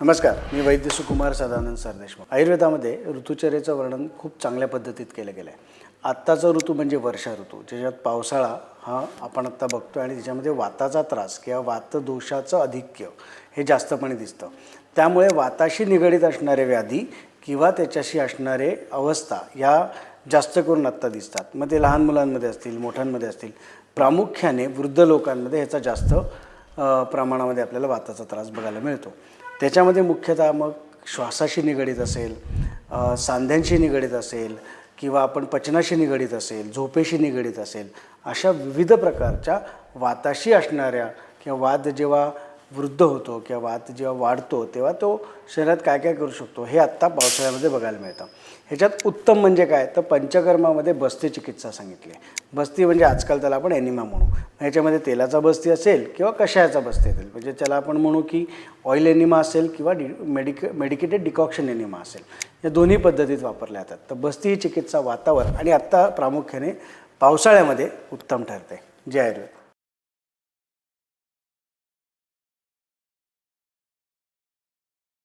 नमस्कार, मी वैद्य सुकुमार सदानंद सरदेशमुख। आयुर्वेदामध्ये ऋतुचर्येचं वर्णन खूप चांगल्या पद्धतीत केलं गेलं आहे। आत्ताचा ऋतू म्हणजे वर्षा ऋतू, ज्याच्यात पावसाळा हा आपण आत्ता बघतो आणि त्याच्यामध्ये वाताचा त्रास किंवा वातदोषाचं आधिक्य हे जास्तपणे दिसतं। त्यामुळे वाताशी निगडित असणारे व्याधी किंवा त्याच्याशी असणारे अवस्था या जास्त करून आत्ता दिसतात। मग ते लहान मुलांमध्ये असतील, मोठ्यांमध्ये असतील, प्रामुख्याने वृद्ध लोकांमध्ये ह्याचा जास्त प्रमाणामध्ये आपल्याला वाताचा त्रास बघायला मिळतो। त्याच्यामध्ये मुख्यतः मग श्वासाशी निगडित असेल, सांध्यांशी निगडित असेल किंवा आपण पचनाशी निगडित असेल, झोपेशी निगडित असेल, अशा विविध प्रकारच्या वाताशी असणाऱ्या किंवा वात जेव्हा वृद्ध होतो किंवा वात जेव्हा वाढतो तेव्हा तो शरीरात काय काय करू शकतो हे आत्ता पावसाळ्यामध्ये बघायला मिळतं। ह्याच्यात उत्तम म्हणजे काय तर पंचकर्मामध्ये बस्ती चिकित्सा सांगितली आहे। बस्ती म्हणजे आजकाल त्याला आपण एनिमा म्हणू। ह्याच्यामध्ये तेलाचा बस्ती असेल किंवा कषायाचा बस्ती असेल, म्हणजे त्याला आपण म्हणू की ऑइल एनिमा असेल किंवा मेडिकेटेड डिकॉक्शन एनिमा असेल, या दोन्ही पद्धतीत वापरल्या जातात। तर बस्ती ही चिकित्सा वातावर आणि आत्ता प्रामुख्याने पावसाळ्यामध्ये उत्तम ठरते। जय आयुर्वेद।